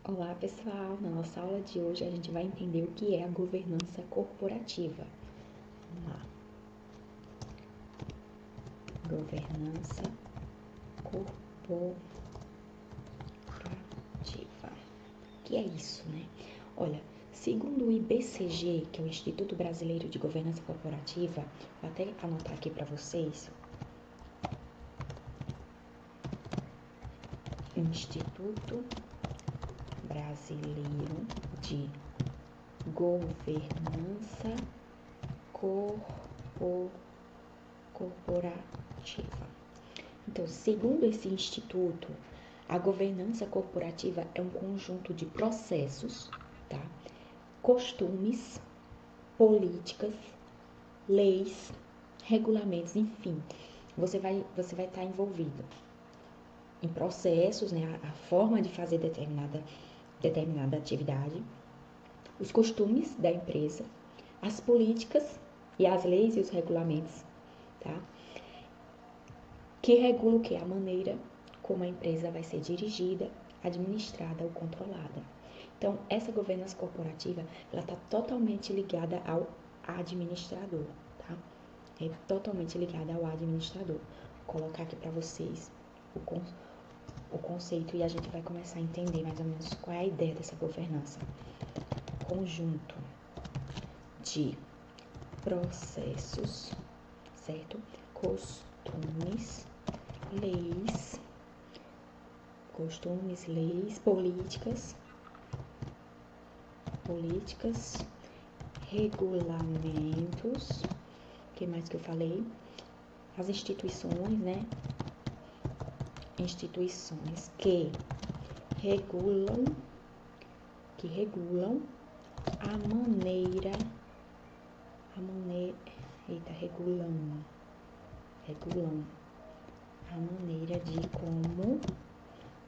Olá pessoal, na nossa aula de hoje a gente vai entender o que é a governança corporativa. Vamos lá. Governança corporativa. O que é isso, né? Olha, segundo o IBCG, que é o Instituto Brasileiro de Governança Corporativa, vou até anotar aqui para vocês. Instituto Brasileiro de Governança Corporativa. Então, segundo esse instituto, a governança corporativa é um conjunto de processos, tá? Costumes, políticas, leis, regulamentos, enfim. Você vai estar envolvido em processos, né? A forma de fazer determinada atividade, os costumes da empresa, as políticas e as leis e os regulamentos, tá? Que regula o que? A maneira como a empresa vai ser dirigida, administrada ou controlada. Então, essa governança corporativa, ela está totalmente ligada ao administrador, tá? É totalmente ligada ao administrador. Vou colocar aqui para vocês o conceito e a gente vai começar a entender mais ou menos qual é a ideia dessa governança. Conjunto de processos, certo? Costumes, leis, políticas, regulamentos, o que mais que eu falei? As instituições, né? Instituições que regulam regulam a maneira de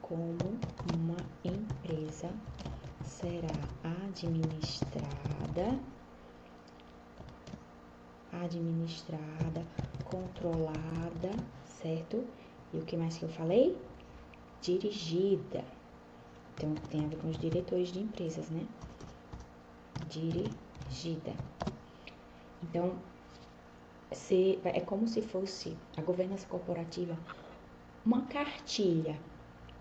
como uma empresa será administrada, controlada, certo? E o que mais que eu falei? Dirigida. Então, tem a ver com os diretores de empresas, né? Dirigida. Então, é como se fosse a governança corporativa uma cartilha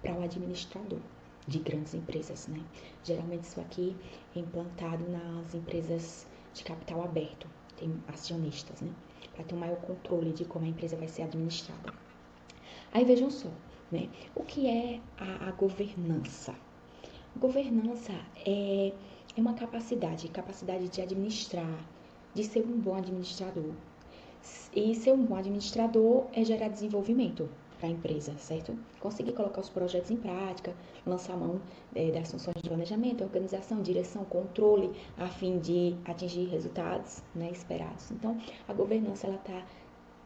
para o administrador de grandes empresas, né? Geralmente isso aqui é implantado nas empresas de capital aberto, tem acionistas, né? Para ter um maior controle de como a empresa vai ser administrada. Aí vejam só, né? O que é a governança? Governança é uma capacidade de administrar, de ser um bom administrador. E ser um bom administrador é gerar desenvolvimento para a empresa, certo? Conseguir colocar os projetos em prática, lançar mão das funções de planejamento, organização, direção, controle, a fim de atingir resultados, né, esperados. Então, a governança ela está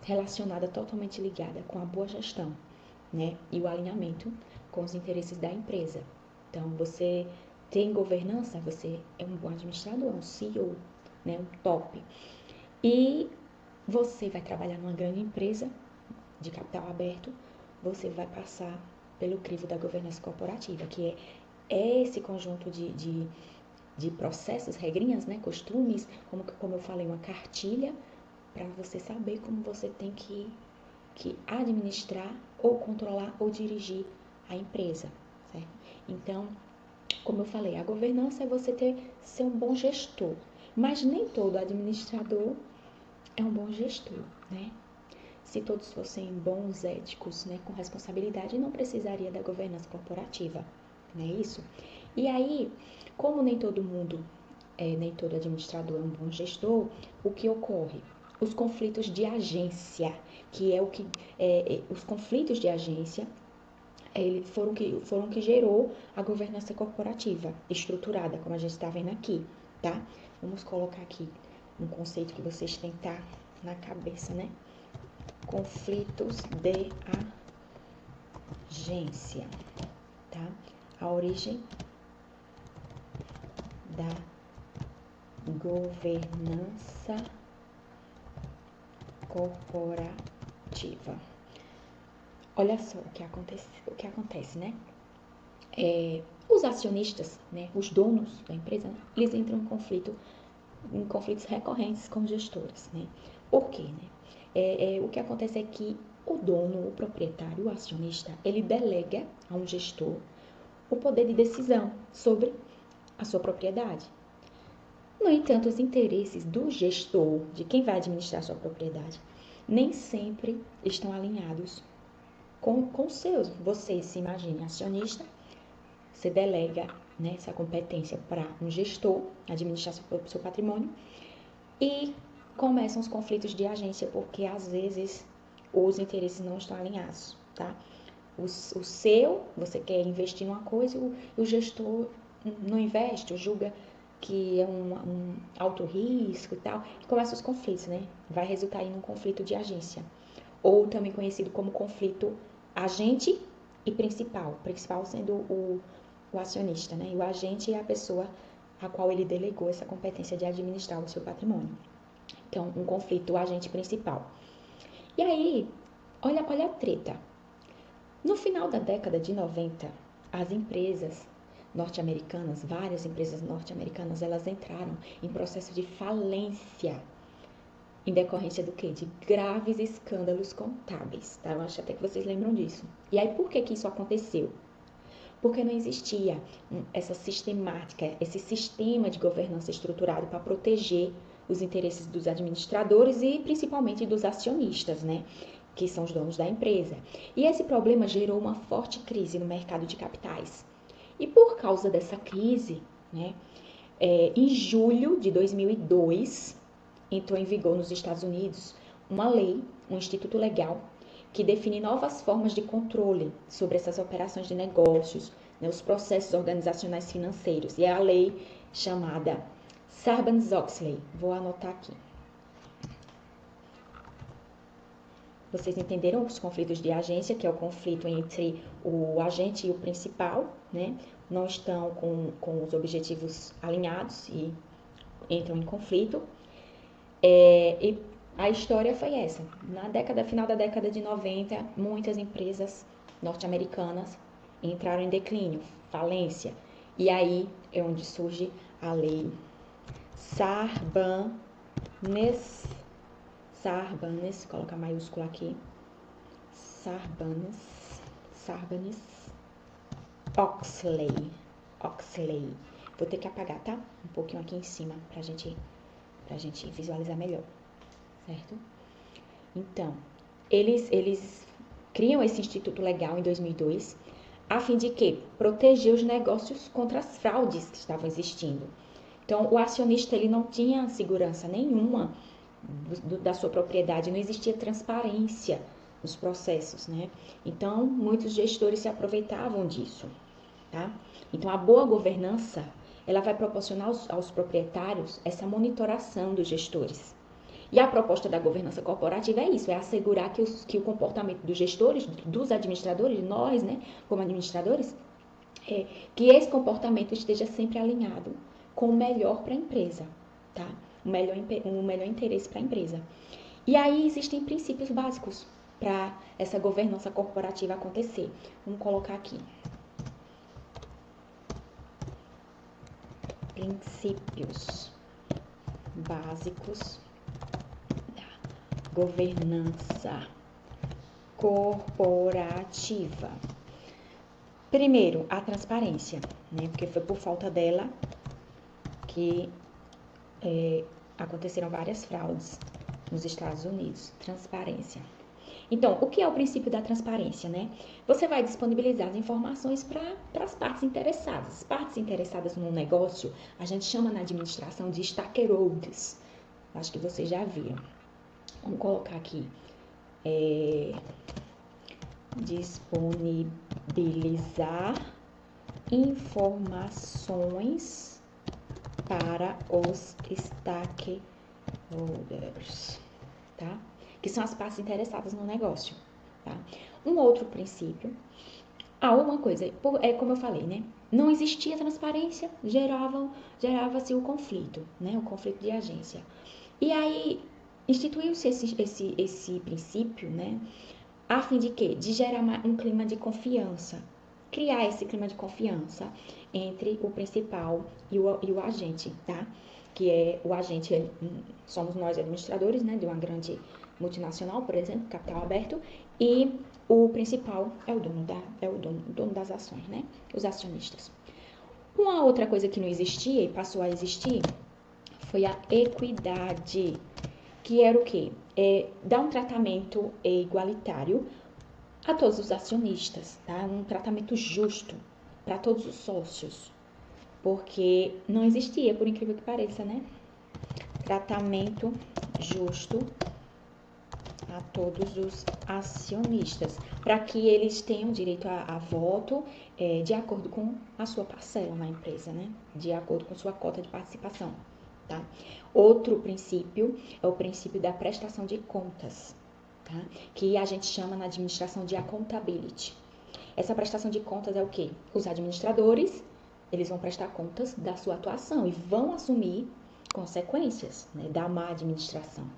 relacionada, totalmente ligada com a boa gestão, né, e o alinhamento com os interesses da empresa. Então, você tem governança, você é um bom administrador, um CEO, né, um top. E você vai trabalhar numa grande empresa de capital aberto, você vai passar pelo crivo da governança corporativa, que é esse conjunto de processos, regrinhas, né, costumes, como eu falei, uma cartilha para você saber como você tem que administrar ou controlar ou dirigir a empresa, certo? Então, como eu falei, a governança é você ser um bom gestor, mas nem todo administrador é um bom gestor, né? Se todos fossem bons, éticos, né, com responsabilidade, não precisaria da governança corporativa, não é isso? E aí, como nem todo mundo, nem todo administrador é um bom gestor, o que ocorre? Os conflitos de agência, que é o que os conflitos de agência foram que gerou a governança corporativa estruturada, como a gente está vendo aqui, tá? Vamos colocar aqui um conceito que vocês têm que estar na cabeça, né? Conflitos de agência, tá? A origem da governança corporativa. Olha só o que acontece, né? os acionistas, né, os donos da empresa, né, eles entram em conflitos recorrentes com os gestores, né? Por quê, né? O que acontece é que o dono, o proprietário, o acionista, ele delega a um gestor o poder de decisão sobre a sua propriedade. No entanto, os interesses do gestor, de quem vai administrar a sua propriedade, nem sempre estão alinhados com os seus. Você se imagine acionista, você delega, né, essa competência para um gestor administrar seu patrimônio e começam os conflitos de agência, porque às vezes os interesses não estão alinhados, tá? O seu, você quer investir numa coisa e o gestor não investe, ou julga que é um alto risco e tal, e começam os conflitos, né? Vai resultar em um conflito de agência, ou também conhecido como conflito agente e principal. O principal sendo o acionista, né? E o agente é a pessoa a qual ele delegou essa competência de administrar o seu patrimônio. Então, um conflito agente principal. E aí, olha a treta. No final da década de 90, as empresas norte-americanas, várias empresas norte-americanas, elas entraram em processo de falência em decorrência do quê? De graves escândalos contábeis, tá? Eu acho até que vocês lembram disso. E aí, por que isso aconteceu? Porque não existia essa sistemática, esse sistema de governança estruturado para proteger os interesses dos administradores e principalmente dos acionistas, né? Que são os donos da empresa. E esse problema gerou uma forte crise no mercado de capitais. E por causa dessa crise, né, em julho de 2002, entrou em vigor nos Estados Unidos uma lei, um instituto legal, que define novas formas de controle sobre essas operações de negócios, né, os processos organizacionais financeiros. E é a lei chamada Sarbanes-Oxley. Vou anotar aqui. Vocês entenderam os conflitos de agência, que é o conflito entre o agente e o principal, né? Não estão com os objetivos alinhados e entram em conflito. E a história foi essa. Final da década de 90, muitas empresas norte-americanas entraram em declínio, falência. E aí é onde surge a lei Sarbanes, coloca maiúsculo aqui, Sarbanes-Oxley. Vou ter que apagar, tá? Um pouquinho aqui em cima pra gente visualizar melhor, certo? Então, eles criam esse instituto legal em 2002, a fim de quê? Proteger os negócios contra as fraudes que estavam existindo. Então, o acionista ele não tinha segurança nenhuma da sua propriedade, não existia transparência nos processos, né? Então, muitos gestores se aproveitavam disso, tá? Então, a boa governança, ela vai proporcionar aos proprietários essa monitoração dos gestores. E a proposta da governança corporativa é isso, é assegurar que o comportamento dos gestores, dos administradores, nós, né, como administradores, que esse comportamento esteja sempre alinhado com o melhor para a empresa, tá? O melhor interesse para a empresa. E aí existem princípios básicos para essa governança corporativa acontecer. Vamos colocar aqui. Princípios básicos da governança corporativa. Primeiro, a transparência, né? Porque foi por falta dela que aconteceram várias fraudes nos Estados Unidos. Transparência. Então, o que é o princípio da transparência, né? Você vai disponibilizar as informações para as partes interessadas. As partes interessadas no negócio, a gente chama na administração de stakeholders. Acho que vocês já viram. Vamos colocar aqui. Disponibilizar informações para os stakeholders, tá? Que são as partes interessadas no negócio, tá? Um outro princípio, uma coisa, como eu falei, né? Não existia transparência, gerava-se o conflito, né? O conflito de agência. E aí, instituiu-se esse princípio, né? A fim de quê? De gerar um clima de confiança criar esse clima de confiança entre o principal e o agente, tá? Que é o agente, somos nós administradores, né, de uma grande multinacional, por exemplo, capital aberto, e o principal é o dono das ações, né? Os acionistas. Uma outra coisa que não existia e passou a existir foi a equidade, que era o quê? Dar um tratamento igualitário a todos os acionistas, tá? Um tratamento justo para todos os sócios, porque não existia, por incrível que pareça, né? Tratamento justo a todos os acionistas, para que eles tenham direito a voto de acordo com a sua parcela na empresa, né? De acordo com sua cota de participação, tá? Outro princípio é o princípio da prestação de contas, tá? Que a gente chama na administração de accountability. Essa prestação de contas é o quê? Os administradores, eles vão prestar contas da sua atuação e vão assumir consequências, né, da má administração.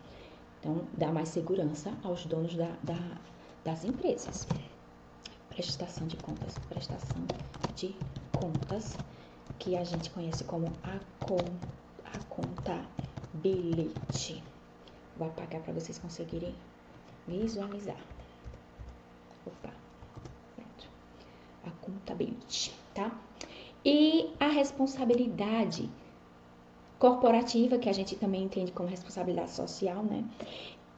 Então, dá mais segurança aos donos das empresas. Prestação de contas, que a gente conhece como accountability. Vou apagar para vocês conseguirem visualizar. Opa, pronto. Accountability, tá? E a responsabilidade corporativa, que a gente também entende como responsabilidade social, né?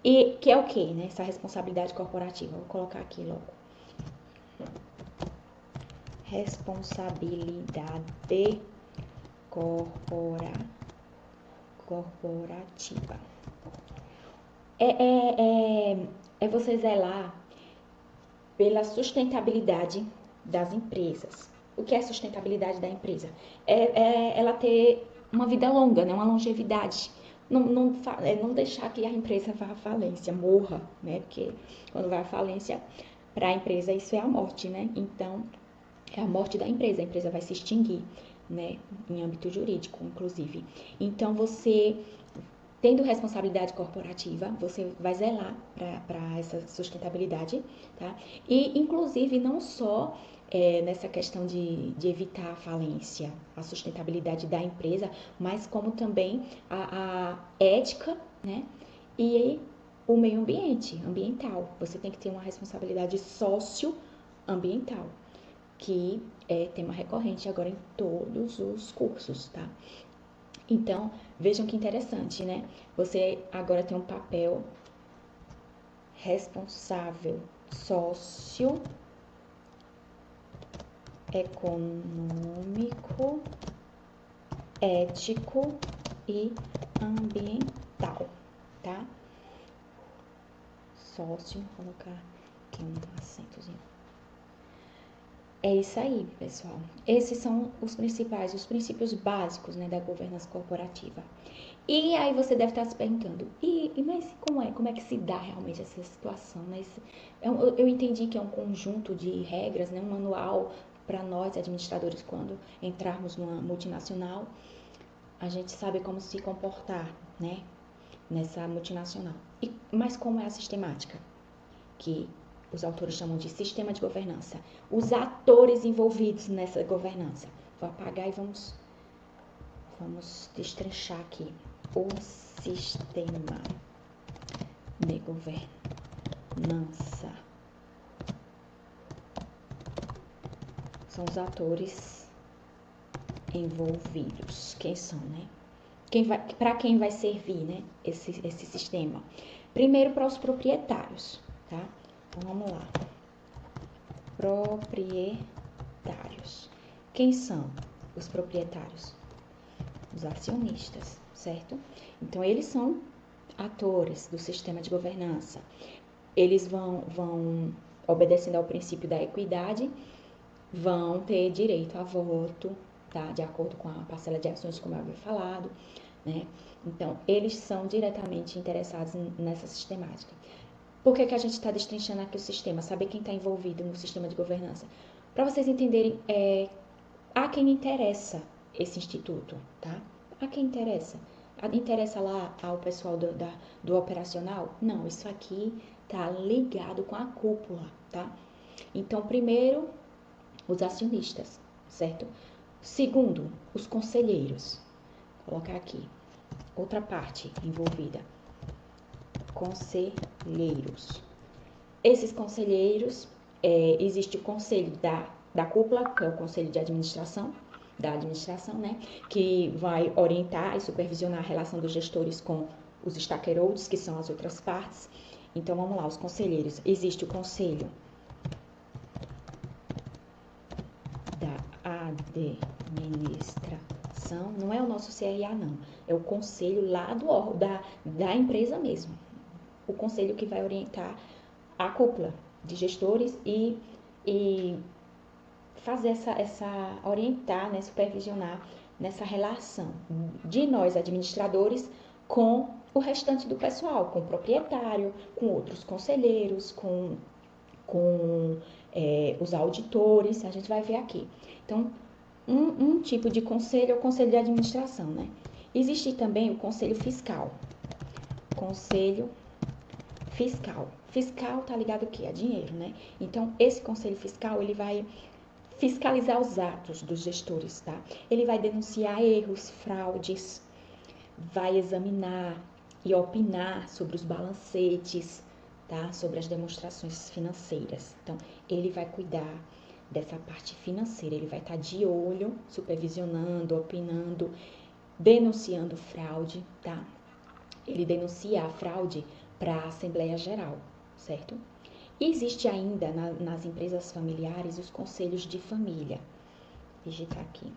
E que é o quê, né? Essa responsabilidade corporativa. Vou colocar aqui logo. Responsabilidade corporativa. É você zelar pela sustentabilidade das empresas. O que é sustentabilidade da empresa? Ela ter uma vida longa, né? Uma longevidade. Não deixar que a empresa vá à falência, morra, né? Porque quando vai à falência, para a empresa isso é a morte, né? Então, é a morte da empresa, a empresa vai se extinguir, né? Em âmbito jurídico, inclusive. Então, você, tendo responsabilidade corporativa, você vai zelar para essa sustentabilidade, tá? E, inclusive, não só nessa questão de evitar a falência, a sustentabilidade da empresa, mas como também a ética, né? E o meio ambiental. Você tem que ter uma responsabilidade socioambiental, que é tema recorrente agora em todos os cursos, tá? Então, vejam que interessante, né? Você agora tem um papel responsável socioeconômico, ético e ambiental, tá? Vou colocar aqui um acentozinho. É isso aí, pessoal. Esses são os princípios básicos, né, da governança corporativa. E aí você deve estar se perguntando, mas como é que se dá realmente essa situação, né? Eu entendi que é um conjunto de regras, né, um manual para nós, administradores, quando entrarmos numa multinacional, a gente sabe como se comportar, né, nessa multinacional. Mas como é a sistemática? Que os autores chamam de sistema de governança. Os atores envolvidos nessa governança. Vou apagar e vamos destrinchar aqui. O sistema de governança. São os atores envolvidos. Quem são, né? Para quem vai servir, né, esse sistema? Primeiro, para os proprietários, tá? Então, vamos lá. Proprietários. Quem são os proprietários? Os acionistas, certo? Então, eles são atores do sistema de governança. Eles vão obedecendo ao princípio da equidade, vão ter direito a voto, tá? De acordo com a parcela de ações, como eu havia falado, né? Então, eles são diretamente interessados nessa sistemática. Por que a gente está destrinchando aqui o sistema? Saber quem está envolvido no sistema de governança. Para vocês entenderem, a quem interessa esse instituto, tá? A quem interessa? Interessa lá ao pessoal do operacional? Não, isso aqui tá ligado com a cúpula, tá? Então, primeiro, os acionistas, certo? Segundo, os conselheiros. Vou colocar aqui outra parte envolvida. Conselheiros. Esses conselheiros, existe o conselho da cúpula, que é o conselho de administração, da administração, né? Que vai orientar e supervisionar a relação dos gestores com os stakeholders, que são as outras partes. Então, vamos lá, os conselheiros. Existe o conselho da administração, não é o nosso CRA, não. É o conselho lá da empresa mesmo. O conselho que vai orientar a cúpula de gestores e fazer orientar, né, supervisionar nessa relação de nós administradores com o restante do pessoal, com o proprietário, com outros conselheiros, com os auditores, a gente vai ver aqui. Então, um tipo de conselho é o conselho de administração, né? Existe também o conselho fiscal. Conselho fiscal. Fiscal tá ligado o quê? A dinheiro, né? Então, esse conselho fiscal, ele vai fiscalizar os atos dos gestores, tá? Ele vai denunciar erros, fraudes, vai examinar e opinar sobre os balancetes, tá? Sobre as demonstrações financeiras. Então, ele vai cuidar dessa parte financeira, ele vai estar de olho, supervisionando, opinando, denunciando fraude, tá? Ele denuncia a fraude para a Assembleia Geral, certo? E existe ainda nas empresas familiares os conselhos de família. Digitar aqui.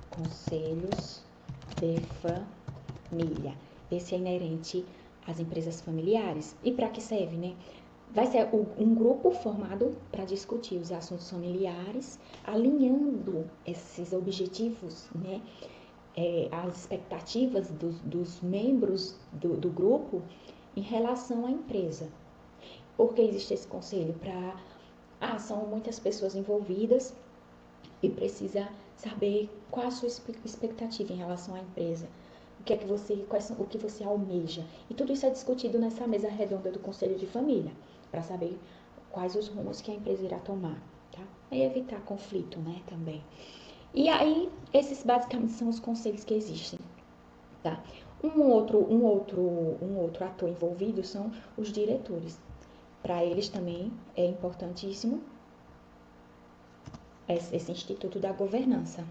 Conselhos de família. Esse é inerente às empresas familiares. E para que serve, né? Vai ser um grupo formado para discutir os assuntos familiares, alinhando esses objetivos, né? As expectativas dos membros do grupo em relação à empresa. Por que existe esse conselho? São muitas pessoas envolvidas e precisa saber qual a sua expectativa em relação à empresa. O que você almeja. E tudo isso é discutido nessa mesa redonda do Conselho de Família, para saber quais os rumos que a empresa irá tomar, tá? E evitar conflito, né, também. E aí, esses basicamente são os conselhos que existem, tá? Um outro ator envolvido são os diretores. Para eles também é importantíssimo esse Instituto da Governança.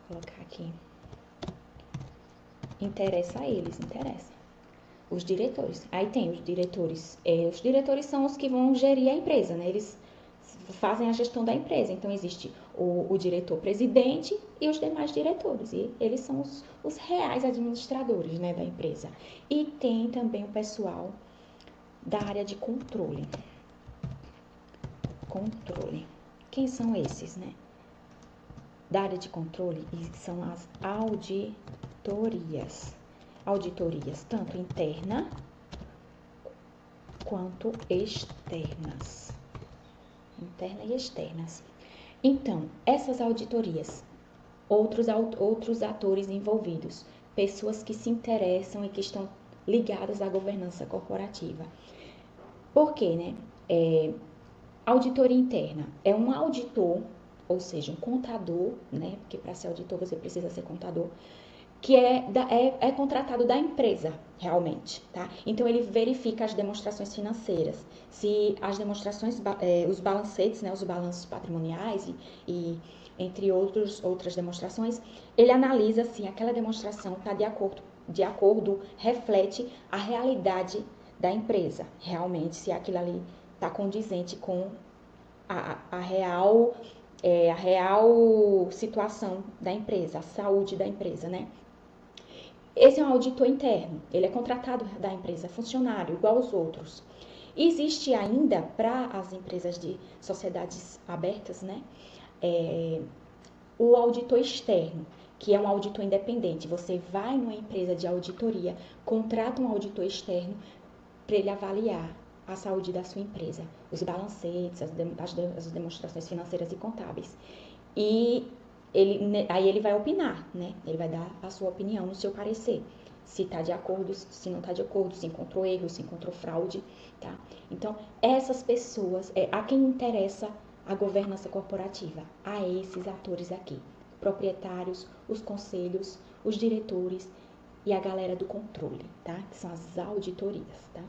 Vou colocar aqui. Interessa a eles, interessa. Os diretores. Aí tem os diretores. Os diretores são os que vão gerir a empresa, né? Eles fazem a gestão da empresa. Então, existe o diretor-presidente e os demais diretores. E eles são os reais administradores, né, da empresa. E tem também o pessoal da área de controle. Controle. Quem são esses, né? Da área de controle são as auditorias. Auditorias, tanto interna quanto externas. Interna e externas. Então, essas auditorias, outros atores envolvidos, pessoas que se interessam e que estão ligadas à governança corporativa. Por quê, né? Auditoria interna é um auditor, ou seja, um contador, né? Porque para ser auditor você precisa ser contador, que é contratado da empresa, realmente, tá? Então, ele verifica as demonstrações financeiras, se as demonstrações, os balancetes, né, os balanços patrimoniais e entre outras demonstrações, ele analisa se aquela demonstração está de acordo, reflete a realidade da empresa, realmente, se aquilo ali está condizente com a real situação da empresa, a saúde da empresa, né? Esse é um auditor interno, ele é contratado da empresa, é funcionário, igual aos outros. Existe ainda, para as empresas de sociedades abertas, né, o auditor externo, que é um auditor independente. Você vai numa empresa de auditoria, contrata um auditor externo para ele avaliar a saúde da sua empresa, os balancetes, as demonstrações financeiras e contábeis. E aí ele vai opinar, né? Ele vai dar a sua opinião no seu parecer, se está de acordo, se não está de acordo, se encontrou erro, se encontrou fraude, tá? Então, essas pessoas, a quem interessa a governança corporativa? A esses atores aqui, proprietários, os conselhos, os diretores e a galera do controle, tá? Que são as auditorias, tá?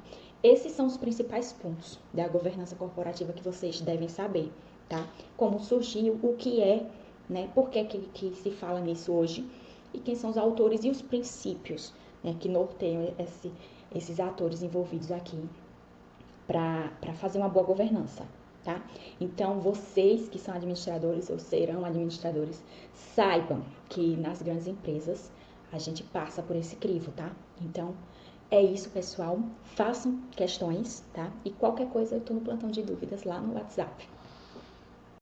Esses são os principais pontos da governança corporativa que vocês devem saber, tá? Como surgiu, o que é, né? Por que se fala nisso hoje e quem são os autores e os princípios, né, que norteiam esses atores envolvidos aqui para fazer uma boa governança, tá? Então, vocês que são administradores ou serão administradores, saibam que nas grandes empresas a gente passa por esse crivo, tá? Então, é isso, pessoal. Façam questões, tá? E qualquer coisa eu tô no plantão de dúvidas lá no WhatsApp.